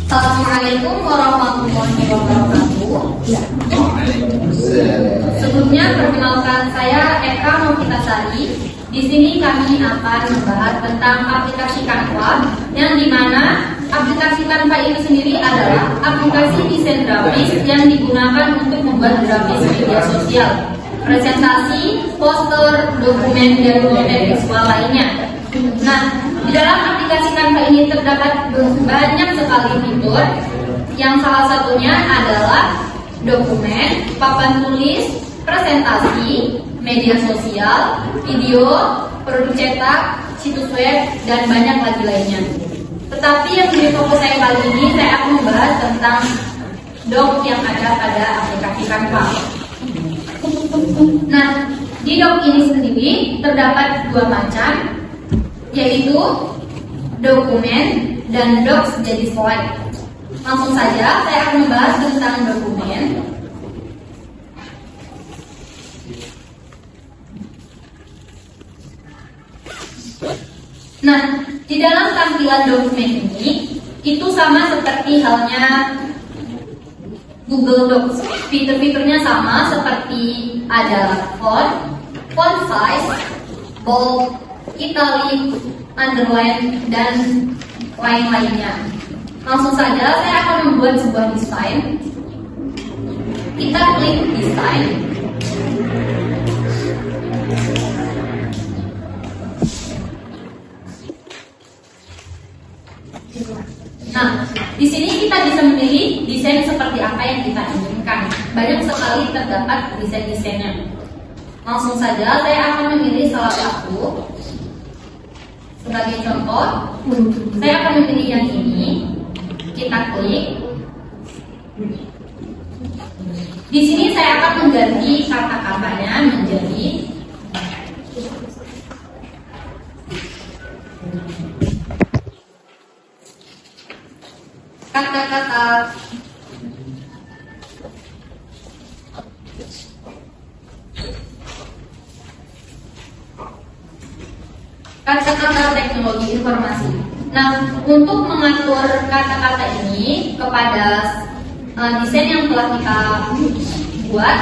Assalamualaikum warahmatullahi wabarakatuh. Sebelumnya perkenalkan saya Eka Novitasari. Di sini kami akan membahas tentang aplikasi Canva, yang dimana aplikasi Canva itu sendiri adalah aplikasi desain grafis yang digunakan untuk membuat grafis media sosial, presentasi, poster, dokumen, dan konten visual lainnya. Nah, di dalam aplikasi Canva ini terdapat banyak sekali fitur, yang salah satunya adalah dokumen, papan tulis, presentasi, media sosial, video, produk cetak, situs web, dan banyak lagi lainnya. Tetapi yang menjadi fokus saya kali ini, saya akan membahas tentang doc yang ada pada aplikasi Canva. Nah, di doc ini sendiri terdapat dua macam, yaitu dokumen dan docs jadi slide. Langsung saja saya akan membahas tentang dokumen. Nah, di dalam tampilan dokumen ini itu sama seperti halnya Google Docs. Fitur-fiturnya sama seperti ada font size, bold, italic, underline, dan lain-lainnya. Langsung saja saya akan membuat sebuah desain. Kita klik desain. Nah, di sini kita bisa memilih desain seperti apa yang kita inginkan. Banyak sekali terdapat desain-desainnya. Langsung saja saya akan memilih salah satu. Sebagai contoh, saya akan memilih yang ini. Kita klik. Di sini saya akan mengganti kata-katanya menjadi kata-kata teknologi informasi. Nah, untuk mengatur kata-kata ini kepada desain yang telah kita buat,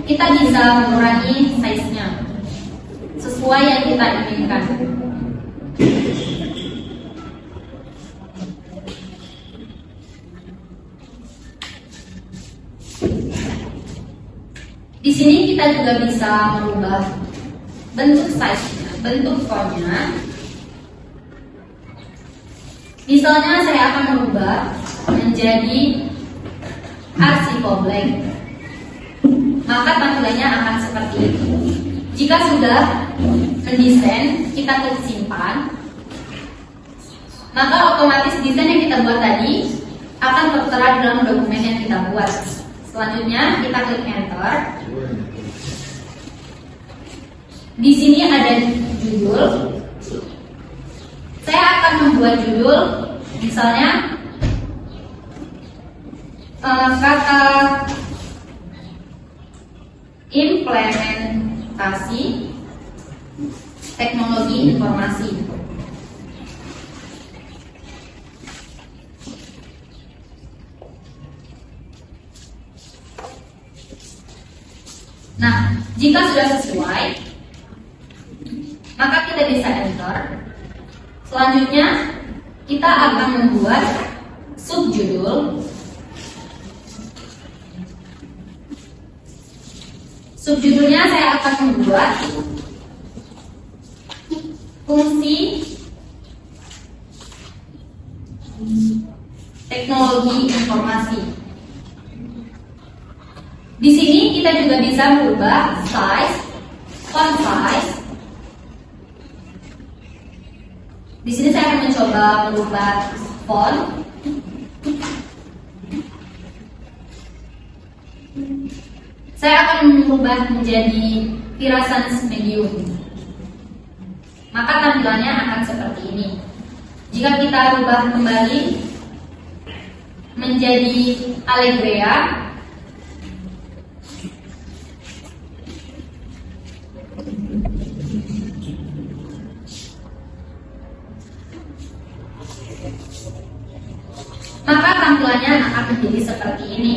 kita bisa mengurangi size-nya sesuai yang kita inginkan. Di sini kita juga bisa merubah bentuk size-nya, bentuk font-nya. Misalnya saya akan merubah menjadi arsipo blank, maka tampilannya akan seperti itu. Jika sudah mendesain, kita klik simpan, maka otomatis desain yang kita buat tadi akan tertera dalam dokumen yang kita buat. Selanjutnya kita klik enter. Di sini ada judul. Saya akan membuat judul, misalnya kata implementasi teknologi informasi. Nah, jika sudah sesuai, maka kita bisa enter. Selanjutnya, kita akan membuat subjudul. Subjudulnya saya akan membuat fungsi teknologi informasi. Di sini kita juga bisa merubah size, font size. Di sini saya akan mencoba merubah font. Saya akan merubah menjadi Tira Sans medium. Maka tampilannya akan seperti ini. Jika kita rubah kembali menjadi Allegria, maka tampilannya akan menjadi seperti ini.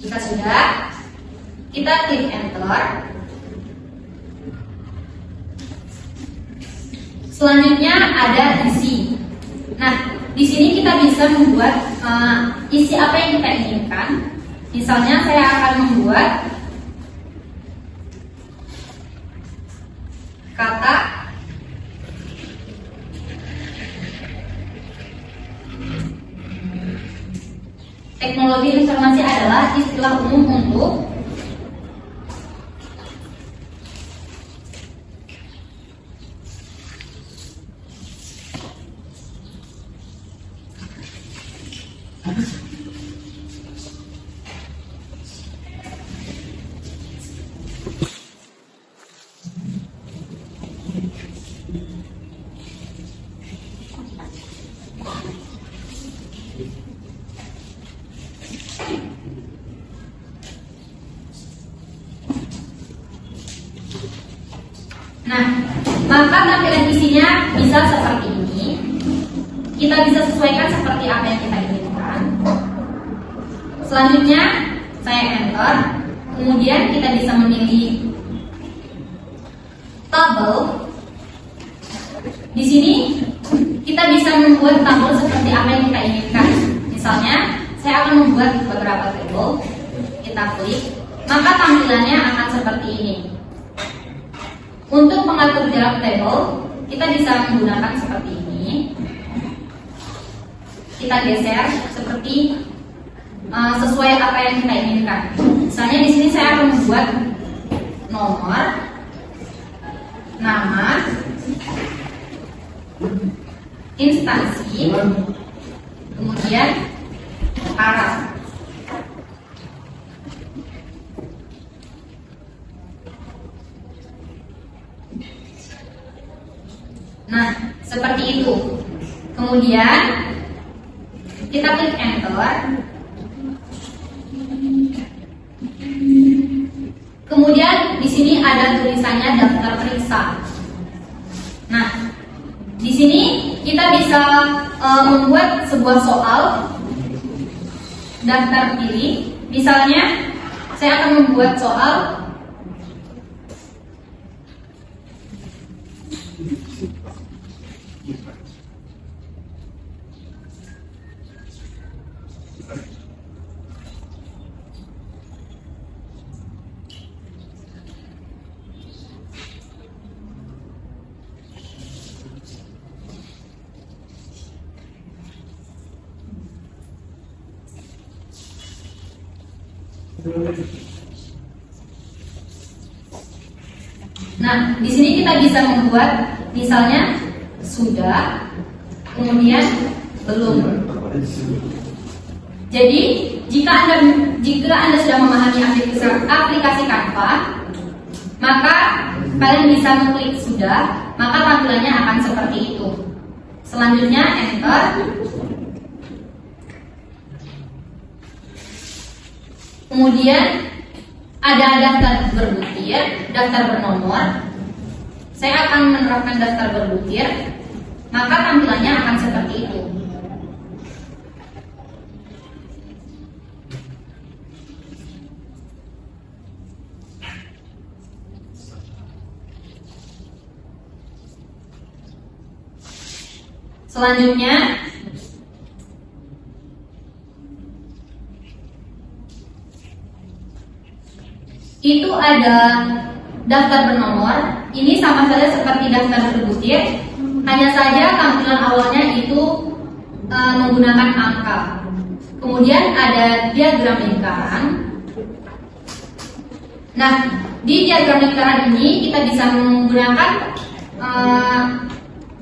Jika sudah, kita klik enter. Selanjutnya ada isi. Nah, di sini kita bisa membuat isi apa yang kita inginkan. Misalnya saya akan membuat kata teknologi informasi adalah istilah umum untuk Nah, maka tampilan isinya bisa seperti ini. Kita bisa sesuaikan seperti apa yang kita inginkan. Selanjutnya, saya enter. Kemudian kita bisa memilih tabel. Di sini kita bisa membuat tabel seperti apa yang kita inginkan. Misalnya, saya akan membuat beberapa tabel. Kita klik, maka tampilannya akan seperti ini. Untuk mengatur jarak tabel, kita bisa menggunakan seperti ini. Kita geser seperti sesuai apa yang kita inginkan. Misalnya di sini saya akan membuat nomor, nama, instansi, kemudian arah. Nah, seperti itu. Kemudian kita klik enter. Kemudian di sini ada tulisannya daftar periksa. Nah, di sini kita bisa membuat sebuah soal daftar pilih. Misalnya, saya akan membuat soal Nah, di sini kita bisa membuat misalnya sudah, kemudian belum. Jadi, jika Anda sudah memahami aplikasi Canva, maka kalian bisa mengklik sudah, maka tampilannya akan seperti itu. Selanjutnya enter. Kemudian ada daftar berbutir, daftar bernomor. Saya akan menerapkan daftar berbutir, maka tampilannya akan seperti itu. Selanjutnya itu ada daftar bernomor. Ini sama saja seperti daftar berbutir, hanya saja tampilan awalnya itu menggunakan angka. Kemudian ada diagram lingkaran. Nah, di diagram lingkaran ini kita bisa menggunakan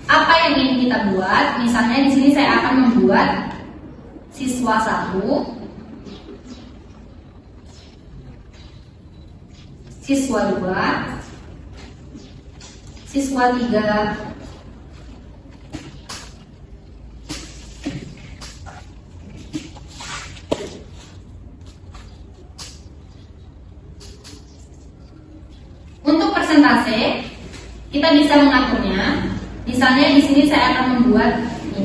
apa yang ingin kita buat. Misalnya di sini saya akan membuat siswa 1, siswa 2, siswa 3, untuk persentase kita bisa mengaturnya. Misalnya di sini saya akan membuat 5,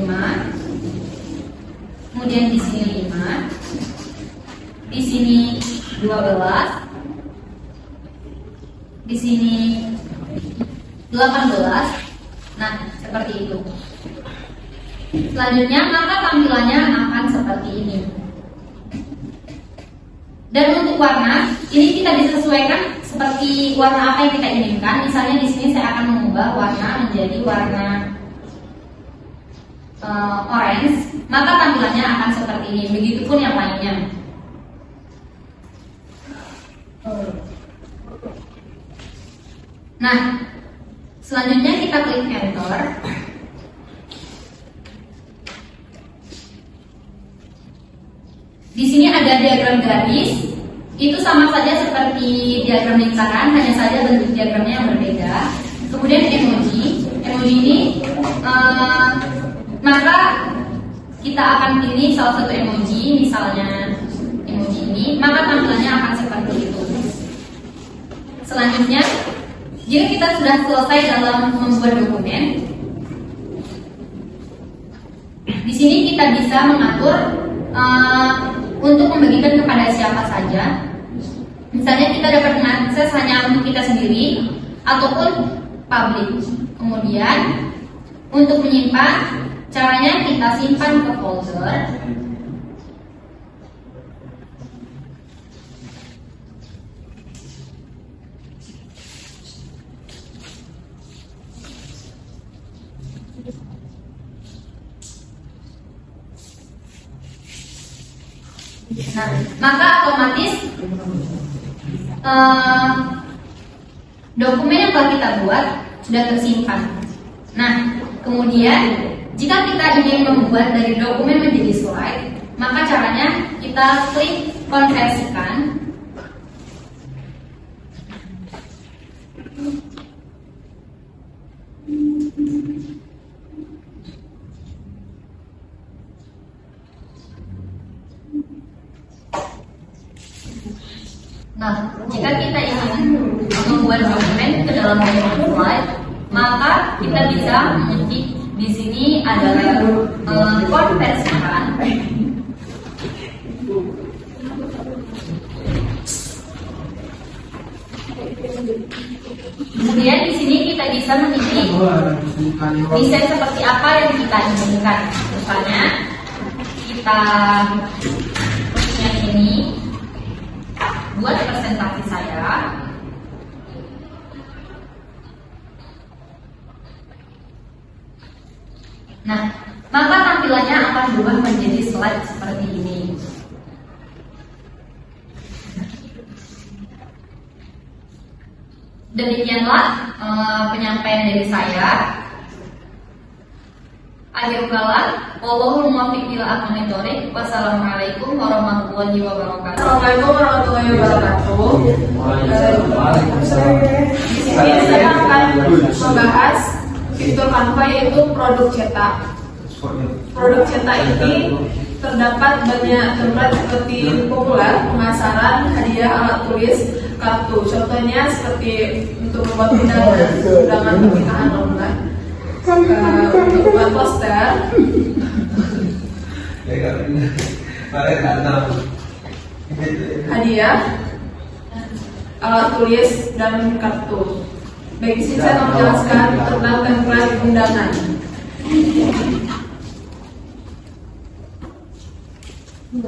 kemudian di sini 5, di sini 12, di sini 18. Nah, seperti itu. Selanjutnya, maka tampilannya akan seperti ini. Dan untuk warna, ini kita disesuaikan seperti warna apa yang kita inginkan. Misalnya di sini saya akan mengubah warna menjadi warna orange, maka tampilannya akan seperti ini. Begitupun yang lainnya. Nah, selanjutnya kita klik enter. Di sini ada diagram garis, itu sama saja seperti diagram lingkaran, hanya saja bentuk diagramnya yang berbeda. Kemudian emoji ini, maka kita akan pilih salah satu emoji, misalnya emoji ini, maka tampilannya akan seperti itu. Selanjutnya, jika kita sudah selesai dalam membuat dokumen, di sini kita bisa mengatur untuk membagikan kepada siapa saja. Misalnya kita dapat mengakses hanya untuk kita sendiri ataupun publik. Kemudian untuk menyimpan, caranya kita simpan ke folder. Nah, maka otomatis dokumen yang telah kita buat sudah tersimpan. Nah, kemudian jika kita ingin membuat dari dokumen menjadi slide, maka caranya kita klik konversikan. Nah, jika kita ingin membuat dokumen ke dalam bentuk slide, maka kita bisa mengetik di sini adalah konversikan. Kemudian di sini kita bisa memilih desain seperti apa yang kita inginkan. Misalnya kita yang ini buat presentasi saya. Nah, maka tampilannya akan berubah menjadi slide seperti ini. Demikianlah penyampaian dari saya. Akhir kalam, wallahul muwaffiq ila aqwamit thoriq. Wassalamualaikum warahmatullahi wabarakatuh. Assalamualaikum warahmatullahi wabarakatuh. Di sini saya akan membahas fitur Canva, yaitu produk cetak. Produk cetak ini terdapat banyak template seperti populer, pemasaran, hadiah, alat tulis, kartu. Contohnya seperti untuk membuat undangan pernikahan online, untuk membuat poster, hadiah, alat tulis, dan kartu. Baik, di sini saya akan menjelaskan tentang template undangan. Nah,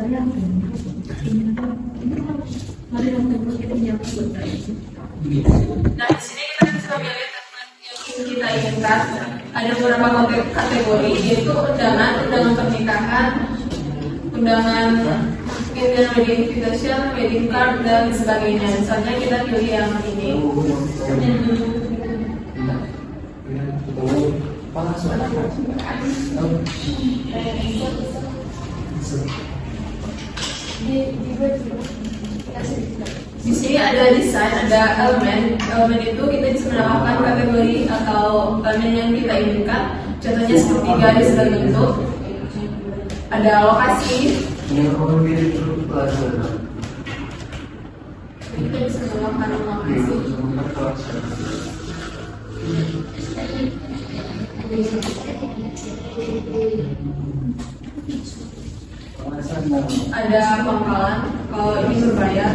di sini kita bisa memilih template yang kita inginkan. Ada beberapa kategori, yaitu undangan pernikahan, undangan wedding invitation, wedding card, dan sebagainya. Misalnya kita pilih yang ini. Di sini ada desain, ada elemen. Elemen itu kita bisa menambahkan kategori atau elemen yang kita inginkan. Contohnya seperti garis dan bentuk. Ada lokasi. Kita bisa menambahkan lokasi. ada pangkalan kalau ini berbayar.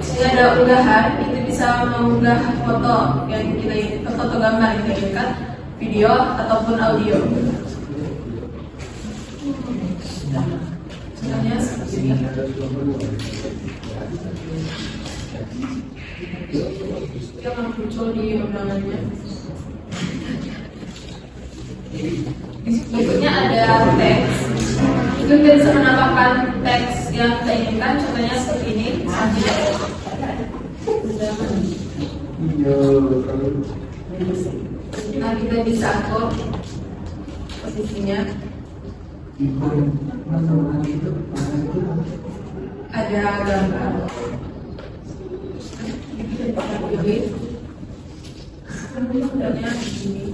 Sini ada unggahan, itu bisa mengunggah foto yang kita inginkan, foto gambar yang kita inginkan, video ataupun audio. Contohnya seperti ini. Dia akan muncul di undangannya. Berikutnya ada teks. Itu kita bisa menambahkan teks yang kita inginkan. Contohnya seperti ini. Nah, kita bisa atur posisinya. Ada gambar. Kita pilih. Contohnya ini.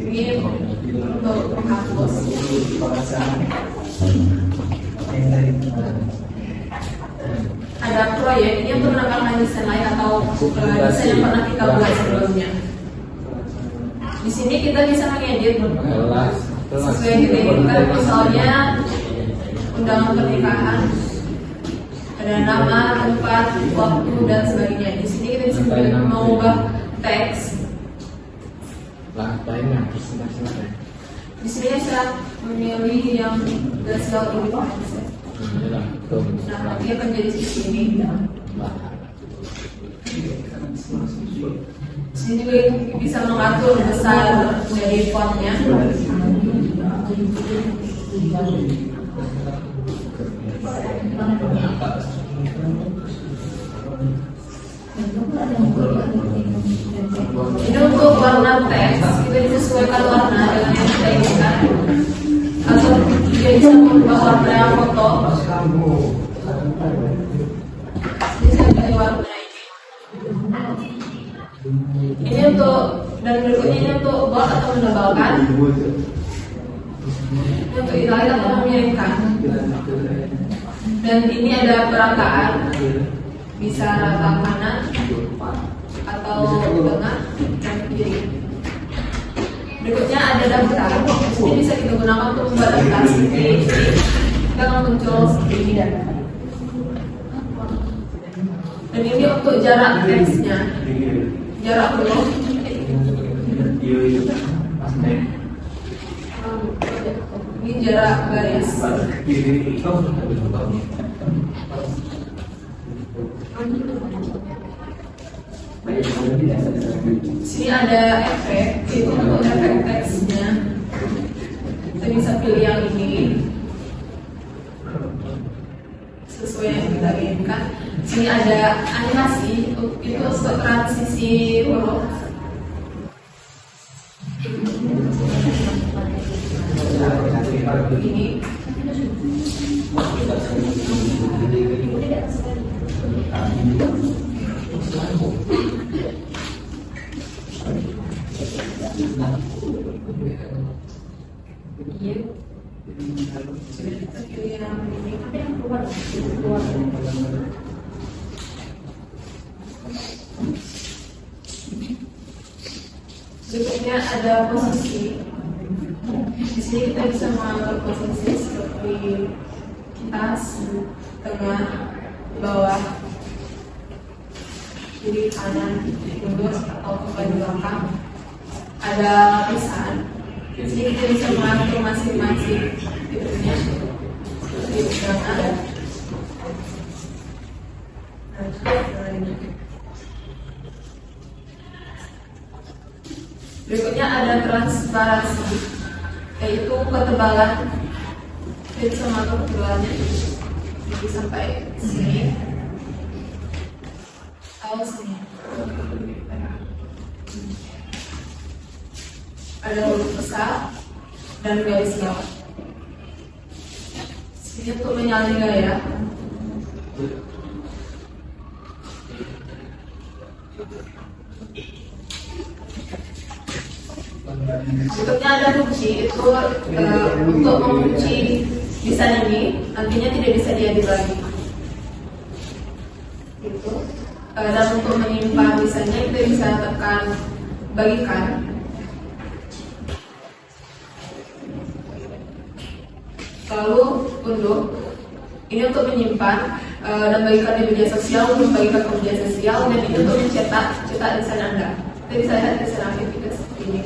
Ini untuk menghapus. Ada proyek ini untuk menambahkan desain lain atau desain yang pernah kita buat sebelumnya. Di sini kita bisa mengedit sesuai yang kita inginkan, misalnya undangan pernikahan, ada nama, tempat, waktu dan sebagainya. Di sini kita bisa mengubah teks. Di sini saya memilih yang gasil ini. Nah, dia akan jadi di sini. Sini juga bisa mengatur besar dari fontnya. Ini untuk warna teks, kita disesuaikan warna dengan yang kita inginkan, atau kita bisa mengubah warna foto. Ini saya pilih warna ini. Ini untuk, dan berikutnya ini untuk bold atau menebalkan. Ini untuk italic atau memiringkan. Dan ini ada perataan, bisa rata kanan atau tengah dan kiri. Berikutnya ada daftar. Ini bisa kita gunakan untuk membuat daftar seperti ini. Kita akan muncul seperti ini. Dan ini untuk jarak teksnya, jarak belum. Ini jarak garis. Sini ada efek, itu untuk efek teksnya. Kita bisa pilih yang ini sesuai yang kita inginkan. Sini ada animasi, itu untuk transisi huruf. Ini berikutnya ada posisi. Di sini kita bisa mengatur posisi seperti atas, tengah, bawah, kiri, kanan, lurus atau ke belakang. Ada lapisan. Di sini kita bisa mengatur masing-masing fiturnya seperti undangan. Berikutnya ada transparansi, yaitu ketebalan. Kita bisa mengatur ketebalannya jadi sampai sini atau sini. Ada huruf besar dan garis bawah. Sini untuk menyalin gaya. Berikutnya ada kunci, itu untuk mengunci desain ini nantinya tidak bisa diedit lagi. Itu Dan untuk menyimpan desainnya kita bisa tekan bagikan. Lalu unduh. Ini untuk menyimpan dan bagikan di media sosial, untuk bagikan ke media sosial, dan ini untuk mencetak desain Anda. Kita bisa lihat desain aktivitas seperti ini.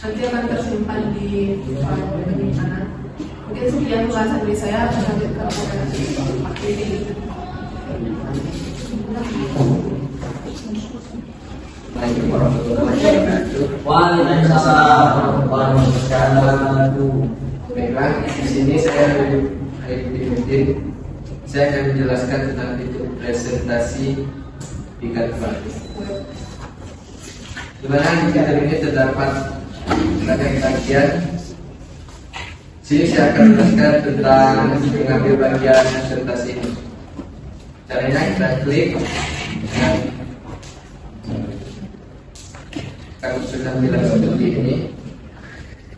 Nanti akan tersimpan di file penyimpanan. Mungkin sekian ulasan dari saya. Lanjutkan ke ini. Waalaikumsalam warahmatullahi wabarakatuh. Baiklah, di sini saya Haidudin. Saya akan menjelaskan tentang fitur presentasi di Canva. Di mana di fitur ini terdapat berbagai bagian. Sini saya akan menjelaskan tentang mengambil bagian presentasi ini. Caranya kita klik dan kalau sudah bilang seperti ini.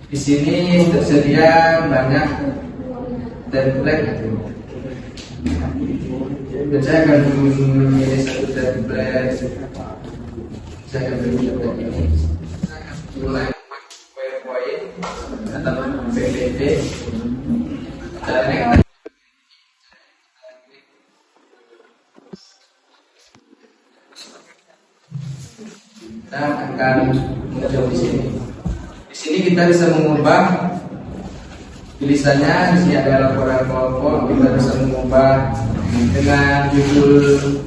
Di sini tersedia banyak template. Dan saya akan memilih satu template. Saya akan memilih template ini. Saya akan mulai PowerPoint atau PPT. Caranya kita akan muncul di sini. Di sini kita bisa mengubah tulisannya. Di sini ada laporan kelompok. Kita bisa mengubah dengan judul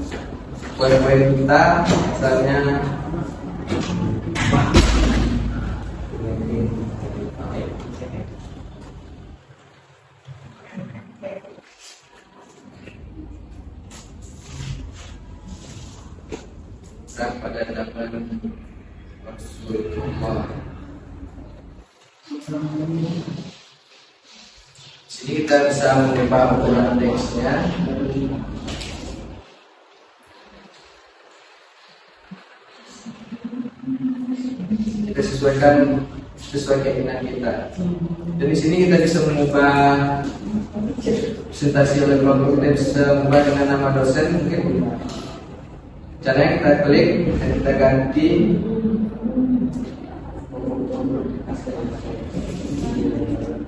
PowerPoint kita, misalnya pada zaman Rasulullah. Sini kita bisa mengubah ukuran teksnya. Kita sesuaikan sesuai keinginan kita. Dan di sini kita bisa mengubah presentasi oleh kelompok. Kita bisa mengubah dengan nama dosen mungkin. Caranya kita klik dan kita ganti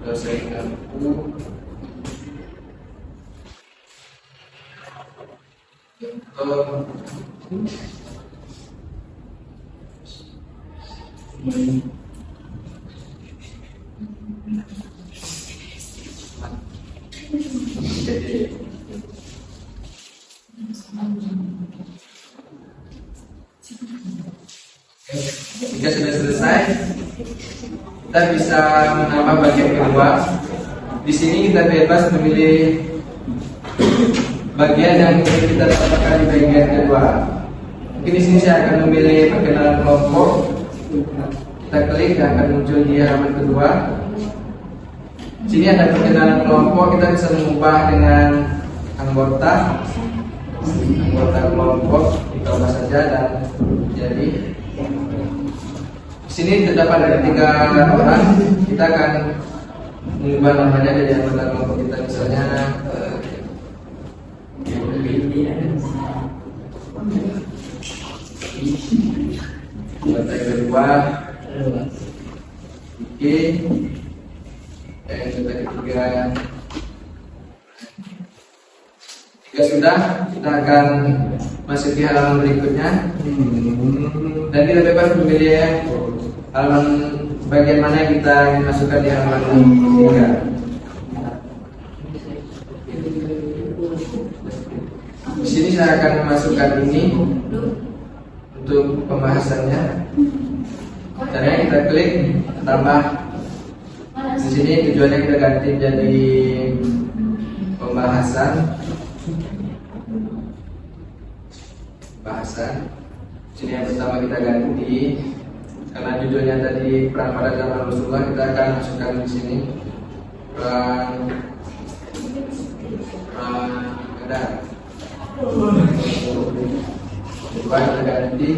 dosen kamu. Jika sudah selesai, kita bisa menambah bagian kedua. Di sini kita bebas memilih bagian yang ingin kita tambahkan di bagian kedua. Mungkin di sini saya akan memilih perkenalan kelompok. Kita klik dan akan muncul di halaman kedua. Di sini ada perkenalan kelompok. Kita bisa mengubah dengan anggota kelompok. Kita ubah saja dan jadi. Di sini terdapat ada 3 orang. Kita akan mengubah namanya dari anggota kelompok kita, misalnya anggota kedua Oke. Dan anggota ketiga. Jika sudah, kita akan masuk di halaman berikutnya. Dan kita bebas memilih halaman bagian mana yang kita ingin masukkan di halaman ketiga. Di sini saya akan memasukkan ini untuk pembahasannya. Caranya kita klik tambah. Di sini tujuannya kita ganti jadi pembahasan. Sini yang pertama kita ganti, karena judulnya tadi perang pada zaman Rasulullah, kita akan masukkan di sini perang Badar. Coba kita ganti.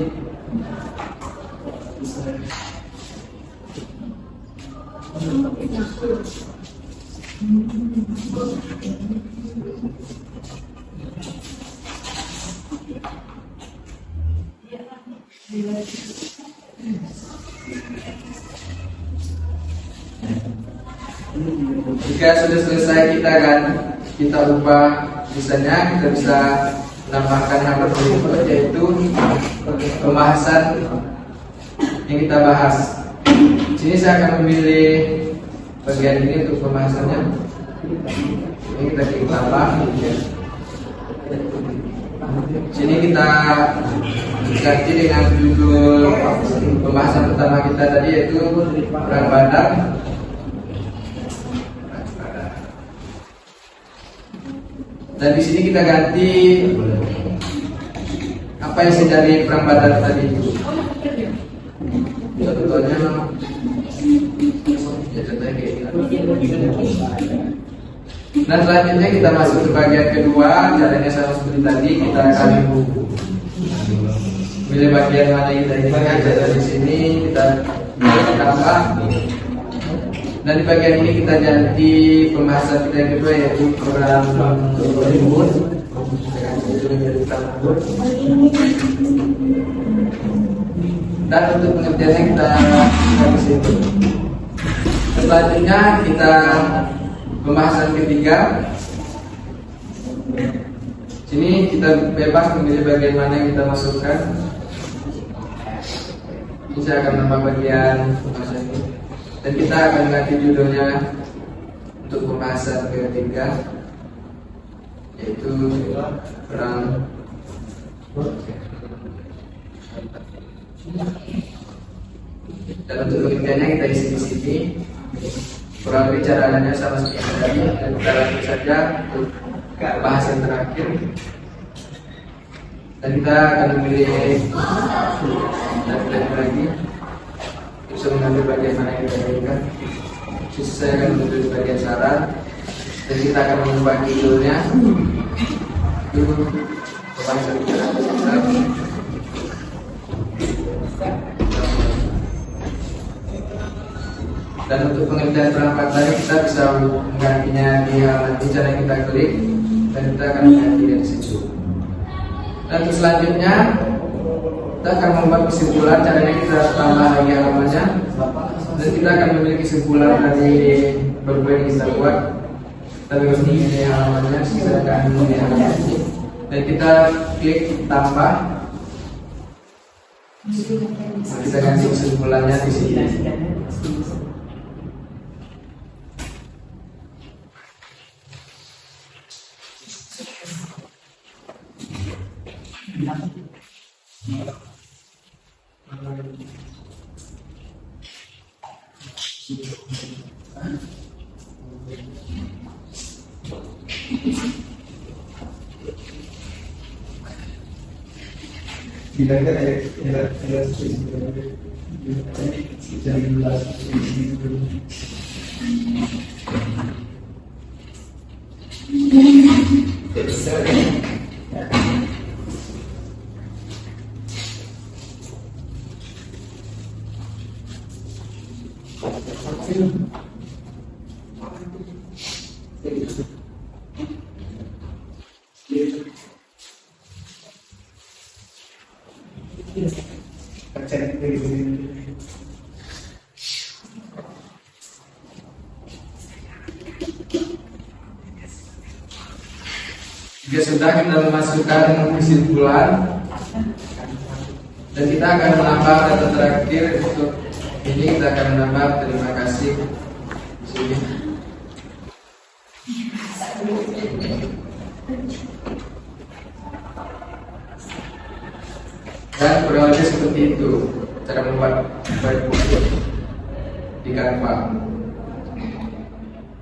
Jika sudah selesai kita ubah misalnya, kita bisa menambahkan hal berikut, yaitu pembahasan yang kita bahas. Sini saya akan memilih bagian ini untuk pembahasannya. Ini kita klik tambah. Sini kita ganti dengan judul pembahasan pertama kita tadi, yaitu perang Badar. Dan di sini kita ganti apa yang dari perang Badar tadi itu. Contohnya ya contohnya kayak gini. Nah, selanjutnya kita masuk ke bagian kedua. Caranya sama seperti tadi, kita akan pilih bagian mana yang kita inginkan. Jadi di sini kita tambah. Dan di bagian ini kita ganti pembahasan kita yang kedua, yaitu program Hollywood. Dan untuk pengertiannya kita di situ. Selanjutnya kita pembahasan ketiga. Sini kita bebas memilih bagian mana yang kita masukkan. Ini saya akan nambah bagian pembahasan ini. Dan kita akan ganti judulnya untuk pembahasan ketiga, yaitu perang. Dan untuk pengertiannya kita isi di sini. Kurang lebih caranya sama seperti tadi. Dan kita lanjut saja untuk bahasan terakhir. Dan kita akan memilih lagi. Bisa mengambil bagian mana yang kita inginkan. Sisi saya akan mengambil bagian syarat. Dan kita akan mengubah judulnya. Itu pembahasan kita. Dan untuk pengertian perangkat tadi kita bisa menggantinya di halaman ini, cara kita klik dan kita akan mengganti dari situ. Dan untuk selanjutnya kita akan membuat kesimpulan. Caranya kita tambah lagi halamannya dan kita akan memiliki kesimpulan dari berbagai yang kita buat. Tapi ini halamannya kita akan memilih dan kita klik tambah. Kita ganti kesimpulannya di sini. Jika sudah kita memasukkan kesimpulan dan kita akan menambah data terakhir. Untuk ini kita akan menambah terima kasih di sini. Dan kurang lebih seperti itu cara membuat buku di Canva.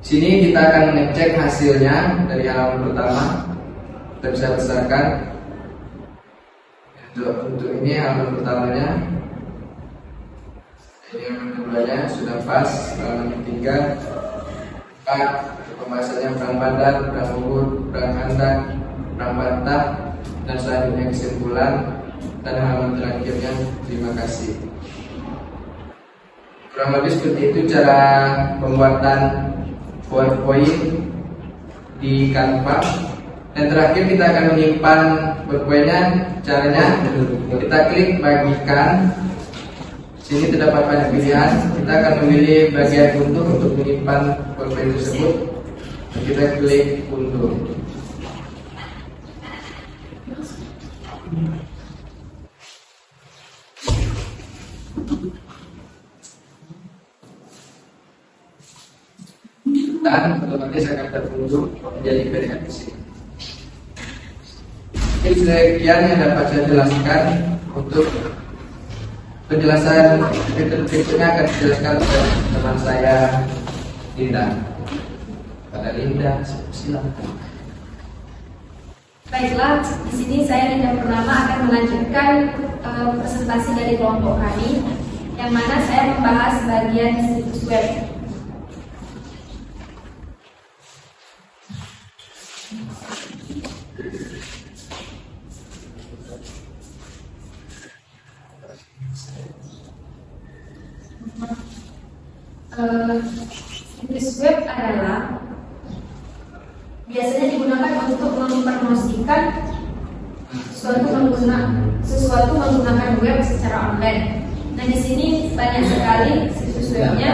Sini kita akan mengecek hasilnya dari halaman pertama. Kita bisa besarkan. Untuk ini halaman pertamanya. Ini halaman keduanya sudah pas. Halaman ketiga, 4 pembahasannya perang Badar, perang Uhud, perang Khandaq, perang Bantah, dan selanjutnya kesimpulan, dan halaman terakhirnya terima kasih. Kurang lebih seperti itu cara pembuatan PowerPoint di Canva. Dan terakhir kita akan menyimpan PowerPoint-nya. Caranya kita klik bagikan. Sini terdapat banyak pilihan. Kita akan memilih bagian unduh untuk menyimpan PowerPoint tersebut. Dan kita klik unduh. Dan otomatis akan terunduh menjadi PDF di sini. Ini sekian yang dapat saya jelaskan. Untuk penjelasan berikutnya akan dijelaskan oleh teman saya Linda. Pada Linda, silakan. Baiklah, di sini saya Linda Purnama akan melanjutkan presentasi dari kelompok kami, yang mana saya membahas bagian situs web. Situs web adalah biasanya digunakan untuk mempromosikan sesuatu menggunakan web secara online. Nah, di sini banyak sekali situs webnya.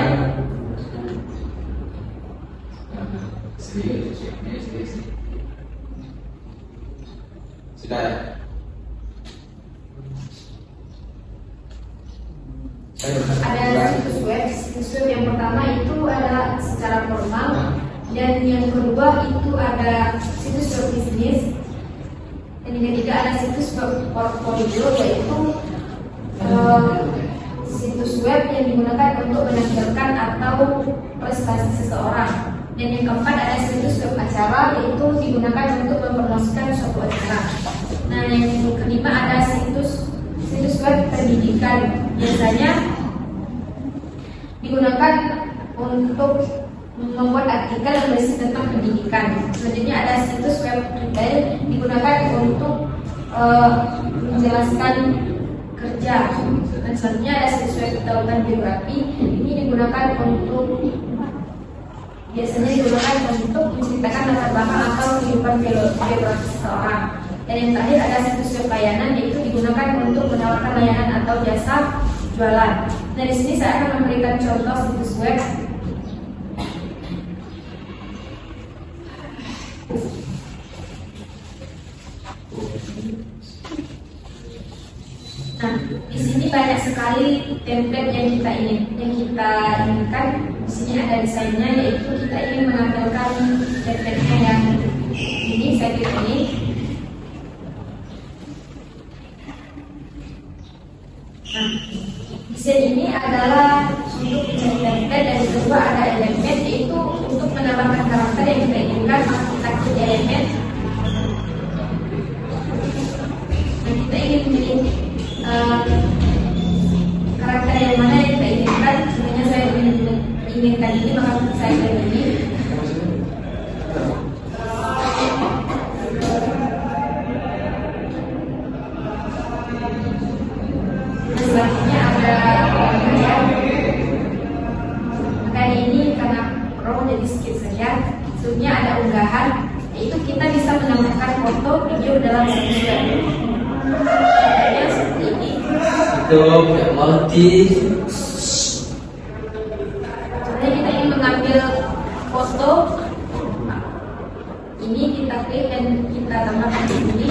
Sudah. Ada situs web yang pertama itu adalah secara formal, dan yang kedua itu ada situs web bisnis, dan yang ketiga ada situs web portfolio, yaitu situs web yang digunakan untuk menampilkan atau prestasi seseorang, dan yang keempat ada situs web acara, yaitu digunakan untuk mempromosikan suatu acara. Nah, yang kelima ada situs web pendidikan, biasanya digunakan untuk membuat artikel yang berisi tentang pendidikan. Selanjutnya ada situs web retail, digunakan untuk menjelaskan kerja. Dan selanjutnya ada situs web tautan biografi, ini biasanya digunakan untuk menceritakan latar belakang atau kehidupan biografi seseorang. Dan yang terakhir ada situs web layanan, yaitu digunakan untuk menawarkan layanan atau jasa jualan. Nah, di sini saya akan memberikan contoh situs web. Nah, di sini banyak sekali template yang kita inginkan. Di sini ada desainnya, yaitu kita ingin menampilkan template-nya yang ini. Saya klik ini. Nah, desain ini adalah untuk mencari template, dan kedua ada elemen, yaitu untuk menambahkan karakter yang kita inginkan. Kita klik elemen. Dan kita ingin memilih karakter yang mana yang kita inginkan. Sebenarnya saya inginkan ini, maka saya klik ini. Selanjutnya ada makanya ini karena pro jadi skip saja. Selanjutnya ada unggahan, yaitu kita bisa menambahkan foto, video dalam situs web. Contohnya seperti ini. Itu multi. Sebenarnya kita ingin mengambil foto, ini kita klik dan kita tambahkan di sini.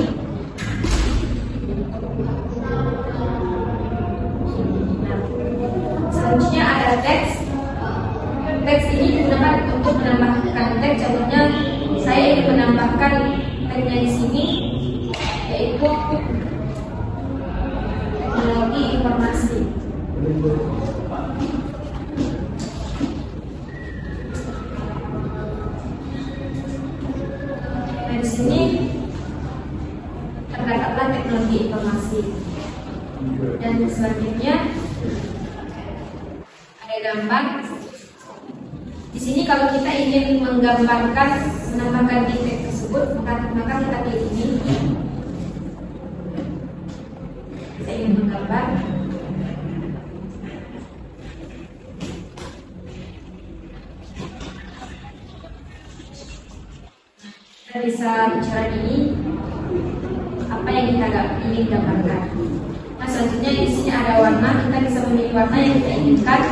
Selanjutnya ada teks. Teks ini digunakan untuk menambahkan teks. Contohnya saya ingin menambahkan teksnya di sini, yaitu teknologi informasi. teknologi informasi. Dan selanjutnya ada gambar. Di sini kalau kita ingin menggambarkan, menambahkan di teks tersebut, maka kita pilih ini. Saya ingin menggambar. Kita bisa bicara ini apa yang kita ingin gambarkan. Nah, selanjutnya di sini ada warna. Kita bisa memilih warna yang kita inginkan.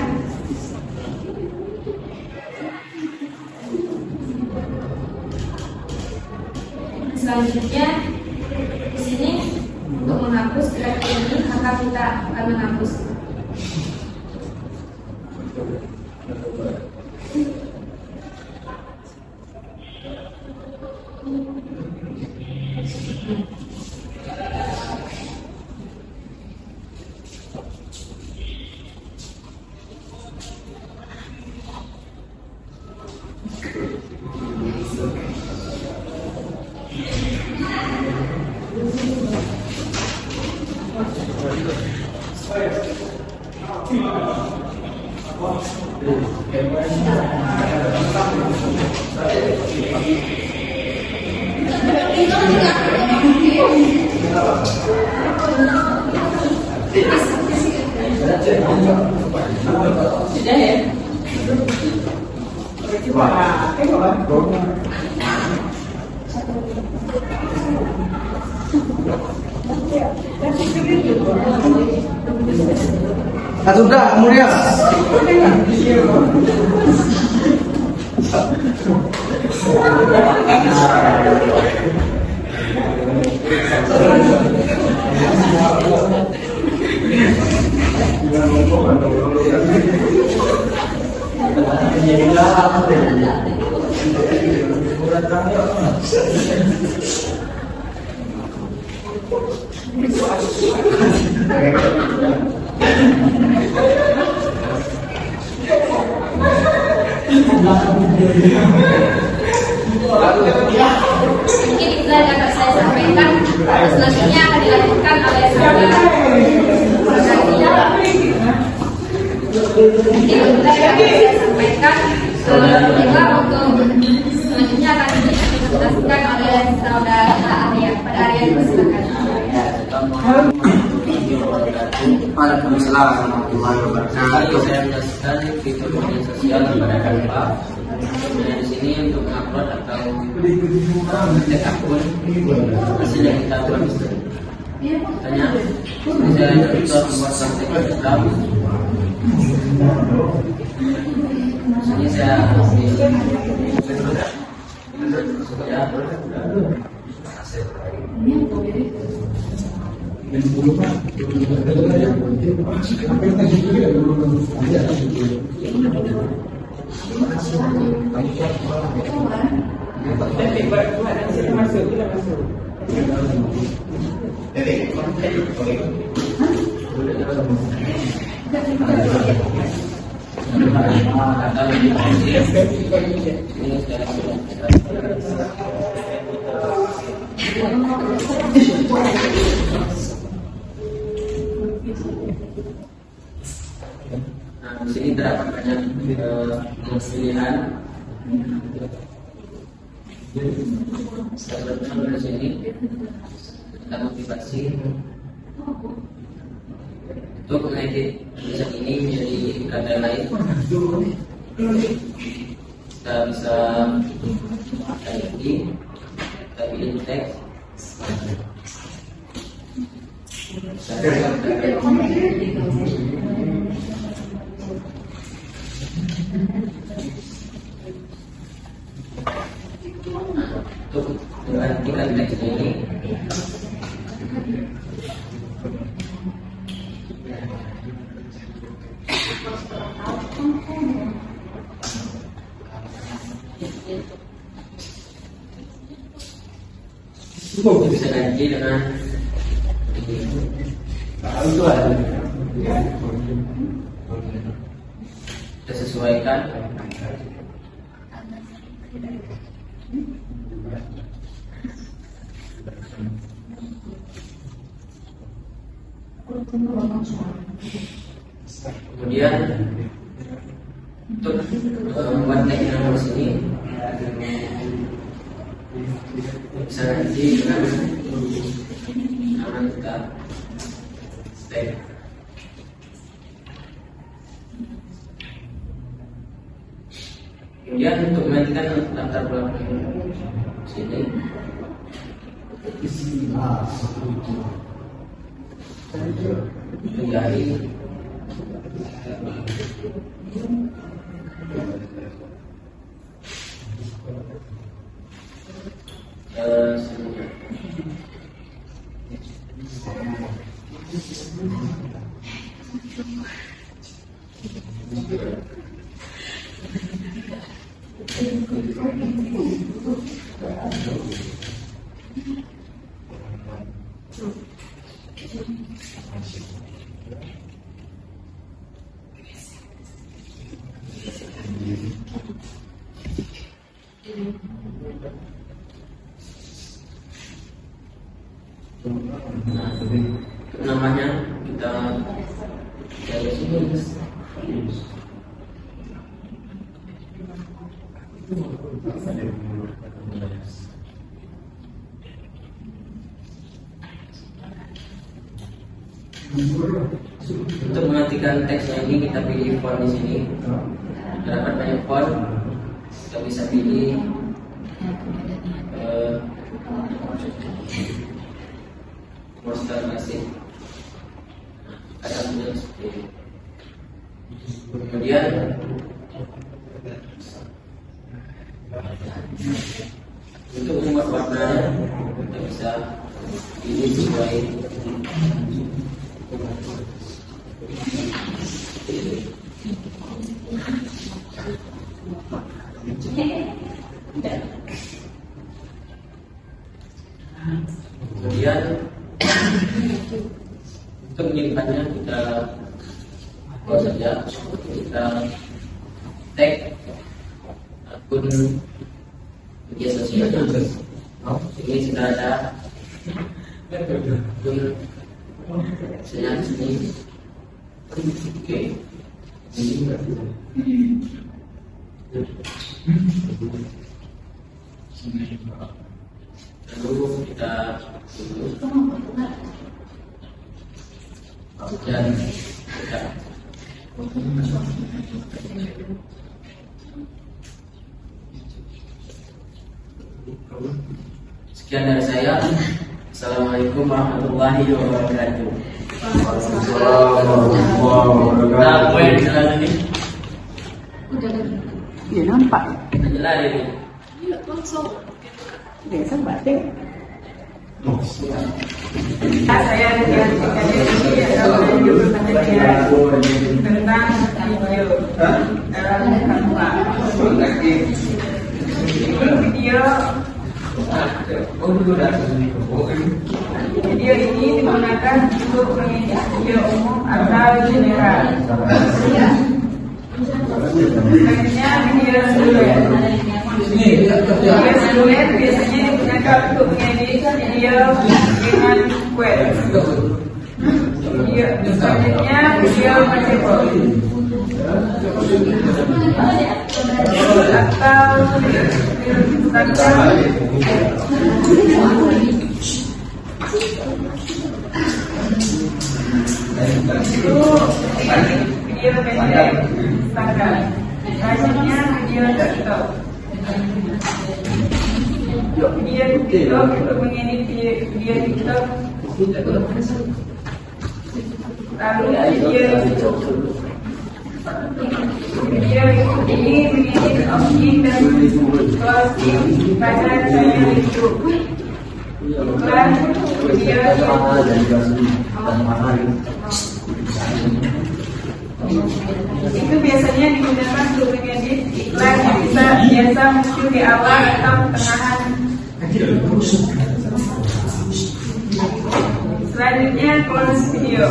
Selanjutnya di sini untuk menghapus kita ini, maka kita akan menghapus. Sudah, kemudian. Mungkin itu yang dapat saya sampaikan. Selanjutnya akan dilanjutkan oleh saudara. Mungkin itu yang dapat saya sampaikan. Juga untuk selanjutnya akan dipresentasikan oleh saudara Arya. Pada Arya dipersilakan. Waalaikumsalam warahmatullahi wabarakatuh. Saya menjelaskan fitur media sosial kepada Canva. Nah, di sini untuk mengupload atau mengecek akun hasil yang kita buat. Tanya, misalnya kita membuat konten Instagram. Sini saya ambil ya. Nah, di sini terdapat banyak pilihan. Selanjutnya di sini kita motivasi untuk mengedit tulisan ini menjadi kata lain. Kita bisa edit, kita pilih teks. Untuk menggantikan teks ini, bisa ganti dengan kita sesuaikan. Kemudian untuk membuat tag nomor sini bisa nanti dengan nama kita tag. Kemudian untuk menggantikan latar belakang sini menjadi namanya kita dari sini. Untuk menghentikan teksnya ini kita pilih font di sini. Terdapat banyak font. Kita bisa pilih Monster Massive. Ada bentuk seperti ini. Kemudian untuk mengubah warnanya kita bisa pilih sesuai kemudian untuk menyimpannya kita buat saja kita tag akun media sosial ini sudah ada akun saya di sini. Oke. Lalu kita dan kita sekian dari saya. Assalamualaikum warahmatullahi wabarakatuh. Nah, gue yang jalan ini. Iya nampak. Jelas ini. Iya, langsung. Biasa batik. Saya digantikan ini adalah video tentang video dalam Canva. Video ini digunakan untuk mengedit video umum atau general. Selanjutnya video siluet. Video siluet biasanya digunakan untuk mengedit video dengan queue. Video selanjutnya video matchable atau video pendek standar. Selanjutnya video TikTok. Video TikTok untuk mengedit video TikTok. Lalu video ini mengedit objek dan closing pada channel YouTube. Iklan video itu biasanya digunakan untuk mengedit iklan yang biasa muncul di awal atau pertengahan. Selanjutnya close video.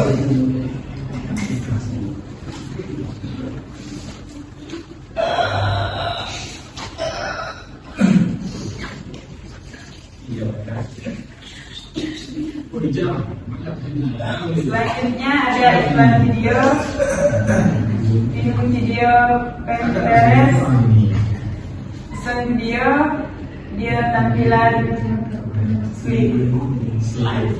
Selanjutnya ada iklan video, video Pinterest, iklan video, dia tampilan slide.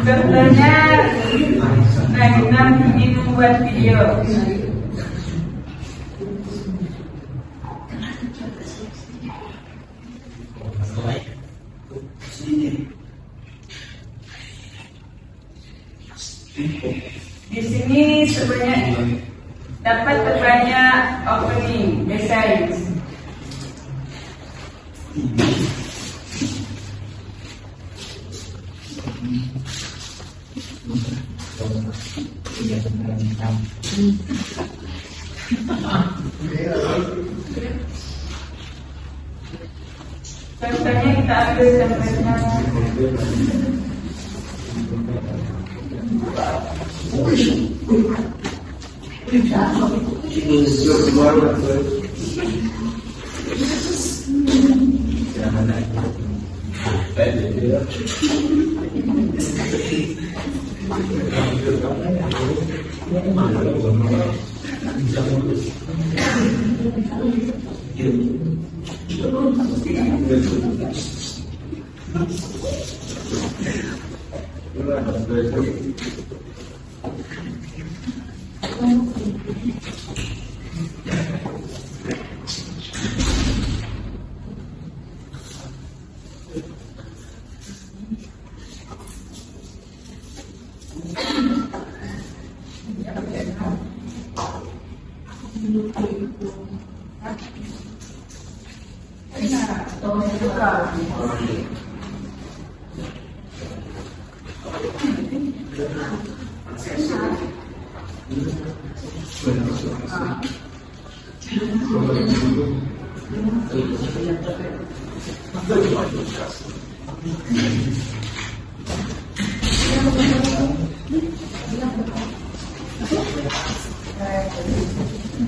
Contohnya, nah kita ingin membuat video. Di sini sebenarnya dapat berbanyak opening design. Contohnya kita ambil contohnya.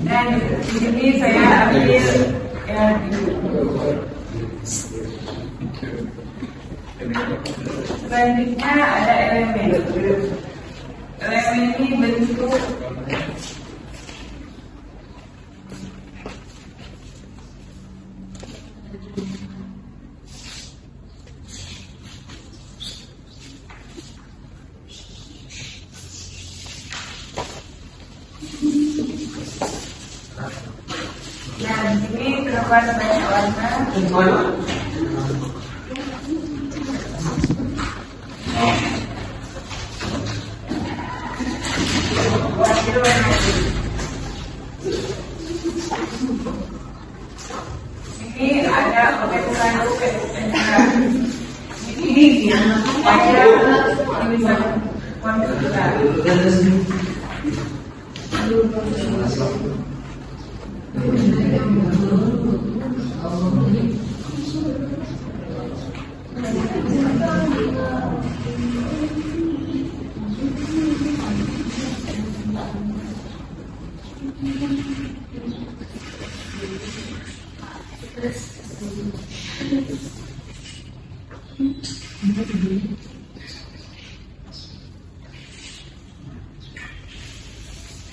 Dan di sini saya ambil ya, selanjutnya ada elemen. Elemen ini bentuk nah, di sini terdapat banyak warna. Ini ada pemetukan ini ada tulisan kuantitas.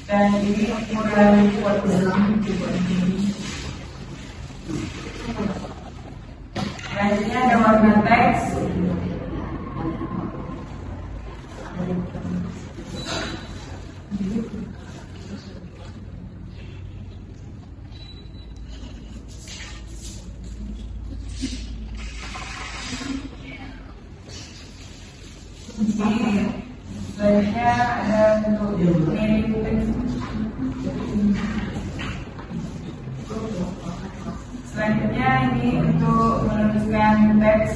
Dan ini modal buat selanjutnya ada warna teks. Selanjutnya ada untuk mirip. Selanjutnya ini untuk menuliskan teks.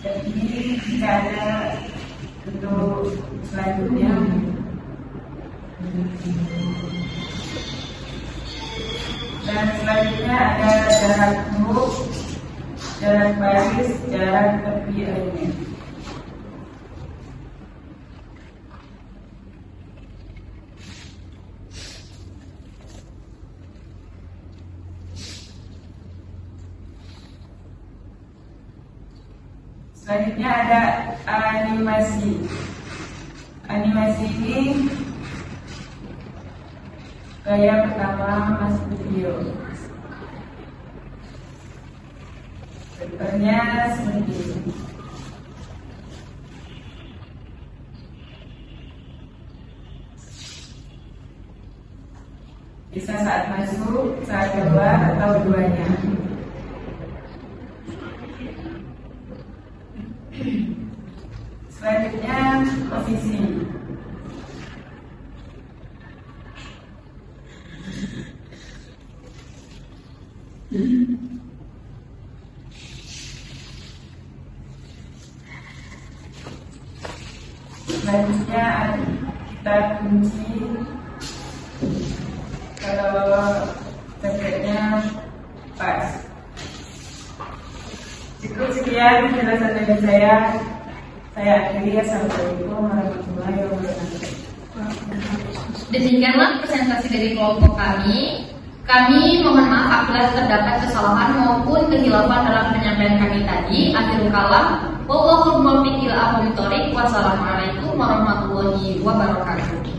Dan ini jika ada untuk selanjutnya. Dan selanjutnya ada jarak huruf, jarak baris, jarak tepi lainnya. Selanjutnya ada animasi. Animasi ini gaya pertama masuk video. Contohnya seperti ini. Bisa saat masuk, saat keluar, atau keduanya. Selanjutnya posisi. Selanjutnya kita kunci kalau targetnya pas. Cukup sekian penjelasan dari saya. Saya akhiri. Assalamualaikum warahmatullahi wabarakatuh. Demikianlah presentasi dari kelompok kami. Kami mohon maaf apabila terdapat kesalahan maupun kehilafan dalam penyampaian kami tadi. Akhirul kalam, wallahul muwaffiq ila aqwamit thoriq. Wassalamualaikum warahmatullahi wabarakatuh.